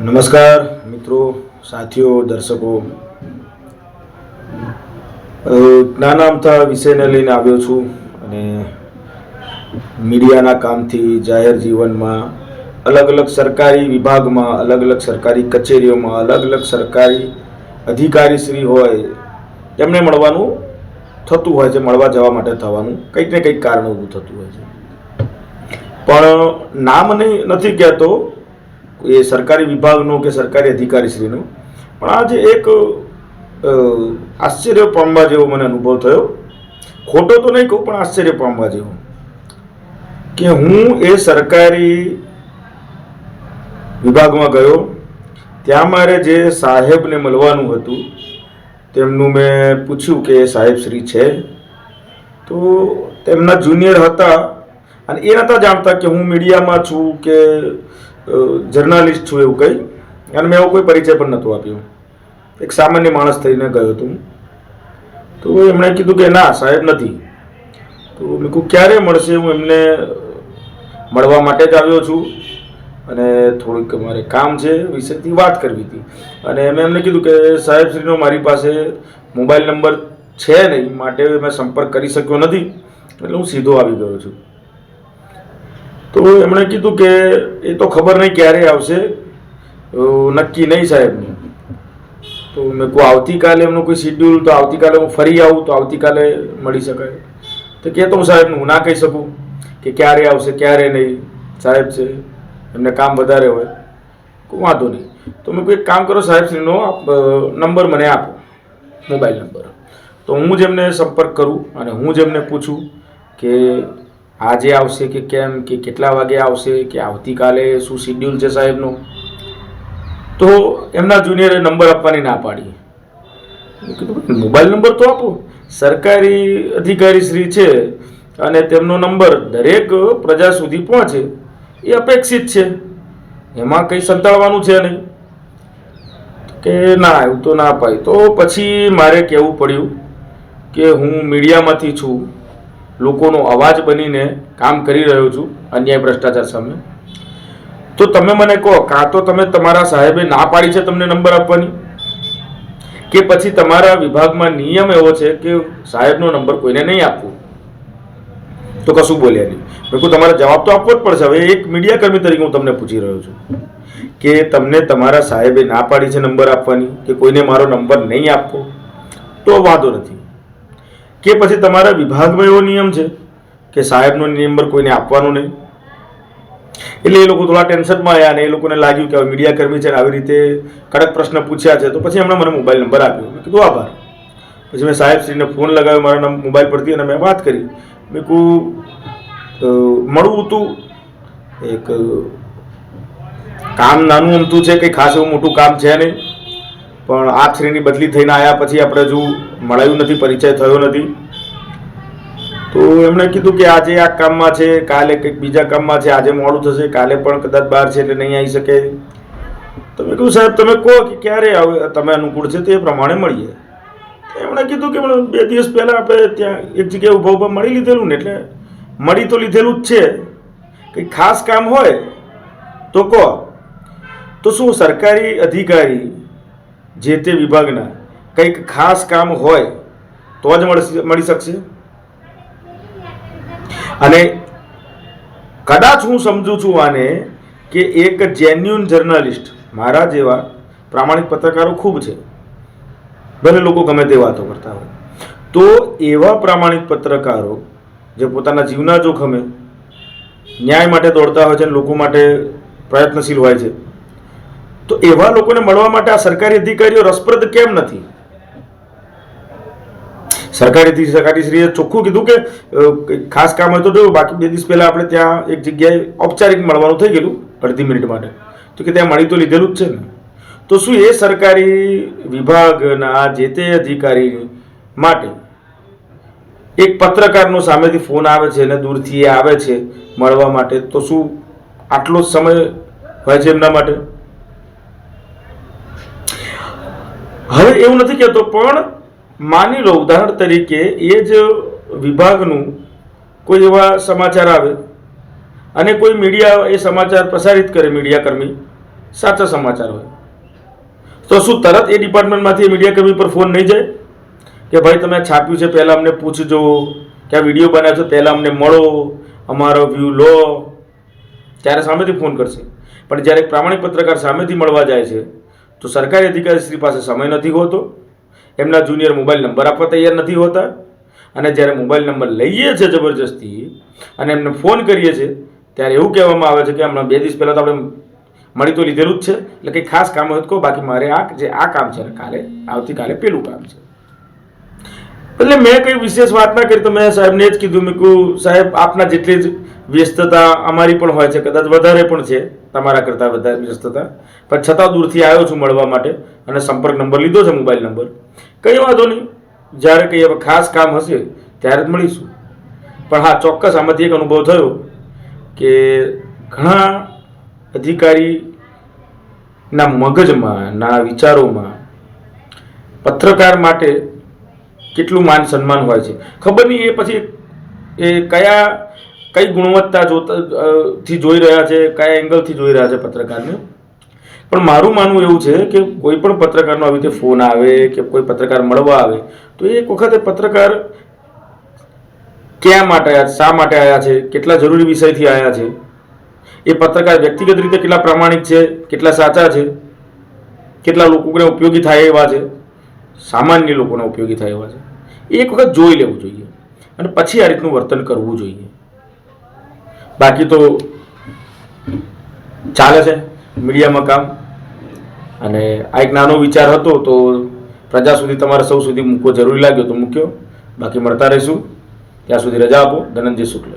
નમસ્કાર મિત્રો, સાથીઓ, દર્શકો. નાના અમથા વિષયને લઈને આવ્યો છું અને મીડિયાના કામથી જાહેર જીવનમાં અલગ અલગ સરકારી વિભાગમાં, અલગ અલગ સરકારી કચેરીઓમાં, અલગ અલગ સરકારી અધિકારીશ્રી હોય એમને મળવાનું થતું હોય છે, મળવા જવા માટે થવાનું કંઈક ને કંઈક કારણ ઊભું થતું હોય છે. પણ નામ નથી કહેતો એ સરકારી વિભાગનો કે સરકારી અધિકારીશ્રીનો, પણ આજે એક આશ્ચર્ય પામવા જેવો મને અનુભવ થયો. ખોટો તો નહીં કહું, પણ આશ્ચર્ય પામવા જેવો કે હું એ સરકારી વિભાગમાં ગયો. ત્યાં મારે જે સાહેબને મળવાનું હતું તેમનું મેં પૂછ્યું કે સાહેબશ્રી છે? તો તેમના જુનિયર હતા અને એ નહોતા જાણતા કે હું મીડિયામાં છું કે જર્નાલિસ્ટ છું એવું કંઈ, અને મેં એવો કોઈ પરિચય પણ નહોતો આપ્યો. એક સામાન્ય માણસ થઈને ગયો હતો. તો એમણે કીધું કે ના સાહેબ નથી. તો મેં કહું ક્યારે મળશે? હું એમને મળવા માટે જ આવ્યો છું અને થોડીક મારે કામ છે વિષયથી વાત કરવી હતી. અને મેં એમને કીધું કે સાહેબશ્રીનો મારી પાસે મોબાઈલ નંબર છે નહીં, માટે મેં સંપર્ક કરી શક્યો નથી, એટલે હું સીધો આવી ગયો છું. તો એમણે કીધું કે એ તો ખબર નહીં ક્યારે આવશે, નક્કી નહીં સાહેબનું. તો મેં કહું આવતીકાલે એમનું કોઈ શિડ્યુલ, તો આવતીકાલે હું ફરી આવું તો આવતીકાલે મળી શકાય. તો કહેતો હું સાહેબનું હું ના કહી શકું કે ક્યારે આવશે ક્યારે નહીં, સાહેબ છે એમને કામ વધારે હોય. વાંધો નહીં. તો મેં કોઈ એક કામ કરો, સાહેબશ્રીનો નંબર મને આપો, મોબાઈલ નંબર. તો હું જ એમને સંપર્ક કરું અને હું જ એમને પૂછું કે આજે આવશે કે કેમ, કે કેટલા વાગે આવશે, કે આવતીકાલે શું શિડ્યુલ છે સાહેબનો. તો એમના જુનિયરે નંબર આપવાની ના પાડી. મોબાઈલ નંબર તો આપો, સરકારી અધિકારીશ્રી છે અને તેમનો નંબર દરેક પ્રજા સુધી પહોંચે એ અપેક્ષિત છે, એમાં કંઈ સંતાડવાનું છે નહીં. કે ના એવું તો ના પાય. તો પછી મારે કહેવું પડ્યું કે હું મીડિયામાંથી છું, લોકોનો અવાજ બનીને કામ કરી રહ્યો છું અન્યાય ભ્રષ્ટાચાર સામે. તો તમે મને કહો, કાં તો તમે તમારા સાહેબે ના પાડી છે તમને નંબર આપવાની, કે પછી તમારા વિભાગમાં નિયમ એવો છે કે સાહેબનો નંબર કોઈને નહીં આપવો. તો કશું બોલ્યા નહીં. મેં કહું તમારે જવાબ તો આપવો જ પડશે. હવે એક મીડિયા કર્મી તરીકે હું તમને પૂછી રહ્યો છું કે તમને તમારા સાહેબે ના પાડી છે નંબર આપવાની, કે કોઈને મારો નંબર નહીં આપવો, તો વાંધો નથી. કે પછી તમારા વિભાગમાં એવો નિયમ છે કે સાહેબનો નંબર કોઈને આપવાનો નહીં. એટલે એ લોકો થોડા ટેન્શનમાં આવ્યા અને એ લોકોને લાગ્યું કે હવે મીડિયા કર્મી છે, આવી રીતે કડક પ્રશ્ન પૂછ્યા છે, તો પછી એમણે મને મોબાઈલ નંબર આપ્યો. મેં કીધું આભાર. પછી મેં સાહેબશ્રીને ફોન લગાવ્યો મારા મોબાઈલ પરથી અને મેં વાત કરી. મેં કહું મળવું હતું, એક કામ નાનું અમથું છે, કંઈ ખાસ એવું મોટું કામ છે નહીં, પણ આ શ્રીની બદલી થઈને આવ્યા પછી આપણે હજુ મળાયું નથી, પરિચય થયો નથી. તો એમણે કીધું કે આજે આ કામમાં છે, કાલે કંઈક બીજા કામમાં છે, આજે મોડું થશે, કાલે પણ કદાચ બહાર છે એટલે નહીં આવી શકે. તો મેં કહ્યું સાહેબ તમે કહો કે ક્યારે આવે તમે અનુકૂળ છે તે પ્રમાણે મળીએ. એમણે કીધું કે 2 દિવસ પહેલાં આપણે ત્યાં એક જગ્યાએ ઊભા મળી લીધેલું ને, એટલે મળી તો લીધેલું જ છે, કંઈક ખાસ કામ હોય તો કહો. તો શું સરકારી અધિકારી જે તે વિભાગના કંઈક ખાસ કામ હોય તો જ મળી શકશે? અને કદાચ હું સમજુ છું આને કે એક જેન્યુઅન જર્નલિસ્ટ, મારા જેવા પ્રામાણિક પત્રકારો ખૂબ છે, ભલે લોકો ગમે તે વાતો કરતા હોય, તો એવા પ્રામાણિક પત્રકારો જે પોતાના જીવના જોખમે ન્યાય માટે દોડતા હોય છે અને લોકો માટે પ્રયત્નશીલ હોય છે, તો એવા લોકોને મળવા માટે આ સરકારી અધિકારીઓ રસપ્રદ કેમ નથી? સરકારીશ્રીએ ચોખ્ખું કીધું કે ખાસ કામ હોય તો જો, બાકી 2 દિવસ પહેલાં આપણે ત્યાં એક જગ્યાએ ઔપચારિક મળવાનું થઈ ગયેલું 30 મિનિટ માટે, તો કે ત્યાં મળી તો લીધેલું જ છે ને. તો શું એ સરકારી વિભાગના જે તે અધિકારી માટે એક પત્રકારનો સામેથી ફોન આવે છે અને દૂરથી એ આવે છે મળવા માટે, તો શું આટલો જ સમય હોય છે એમના માટે? હવે એવું નથી કહેતો, પણ માની લો ઉદાહરણ તરીકે એ જ વિભાગનું કોઈ એવા સમાચાર આવે અને કોઈ મીડિયા એ સમાચાર પ્રસારિત કરે, મીડિયાકર્મી સાચા સમાચાર હોય, તો શું તરત એ ડિપાર્ટમેન્ટમાંથી મીડિયાકર્મી પર ફોન નહીં જાય કે ભાઈ તમે છાપ્યું છે પહેલાં અમને પૂછજો, કે આ વિડીયો બનાવ્યો છે પહેલાં અમને મળો, અમારો વ્યૂ લો, ત્યારે સામેથી ફોન કરશે. પણ જ્યારે એક પ્રામાણિક પત્રકાર સામેથી મળવા જાય છે તો સરકારી અધિકારી શ્રી પાસે સમય નથી હોતો, એમના જુનિયર મોબાઈલ નંબર આપવા તૈયાર નથી હોતા, અને જ્યારે મોબાઈલ નંબર લઈએ છીએ જબરજસ્તી અને એમને ફોન કરીએ છીએ ત્યારે એવું કહેવામાં આવે છે કે હમણાં 2 દિવસ પહેલાં તો આપણે મળી તો લીધેલું જ છે, એટલે કંઈ ખાસ કામ હોય તો કહો, બાકી મારે આ કામ છે, કાલે આવતીકાલે પેલું કામ છે. એટલે મેં કંઈ વિશેષ વાત ના કરી, તો મેં સાહેબને જ કીધું, મેં કહ્યું સાહેબ આપના જેટલી જ વ્યસ્તતા અમારી પણ હોય છે, કદાચ વધારે પણ છે, તમારા કરતાં વધારે વ્યસ્તતા, પણ છતાં દૂરથી આવ્યો છું મળવા માટે અને સંપર્ક નંબર લીધો છે, મોબાઈલ નંબર. કંઈ વાંધો નહીં, જ્યારે કંઈ હવે ખાસ કામ હશે ત્યારે જ મળીશું. પણ હા, ચોક્કસ આમાંથી એક અનુભવ થયો કે ઘણા અધિકારીના મગજમાં, ના વિચારોમાં પત્રકાર માટે કેટલું માન સન્માન હોય છે ખબર નહીં. એ પછી એ કઈ ગુણવત્તા થી જોઈ રહ્યા છે, કયા એંગલથી જોઈ રહ્યા છે પત્રકારને. પણ મારું માનવું એવું છે કે કોઈ પણ પત્રકારનો આવી રીતે ફોન આવે કે કોઈ પત્રકાર મળવા આવે તો એક વખતે પત્રકાર ક્યાં માટે આવ્યા, શા માટે આવ્યા છે, કેટલા જરૂરી વિષયથી આવ્યા છે, એ પત્રકાર વ્યક્તિગત રીતે કેટલા પ્રામાણિક છે, કેટલા સાચા છે, કેટલા લોકોને ઉપયોગી થાય એવા છે, સામાન્ય લોકોને ઉપયોગી થાય એવા છે, એક વખત જોઈ લેવું જોઈએ અને પછી આ રીતનું વર્તન કરવું જોઈએ. બાકી તો ચાલે છે મીડિયામાં કામ, અને આ એક નાનો વિચાર હતો તો પ્રજા સુધી, તમારે સૌ સુધી મૂકવો જરૂરી લાગ્યો તો મૂક્યો. બાકી મળતા રહીશું, ત્યાં સુધી રજા આપો. ધનંજય શુક્લ.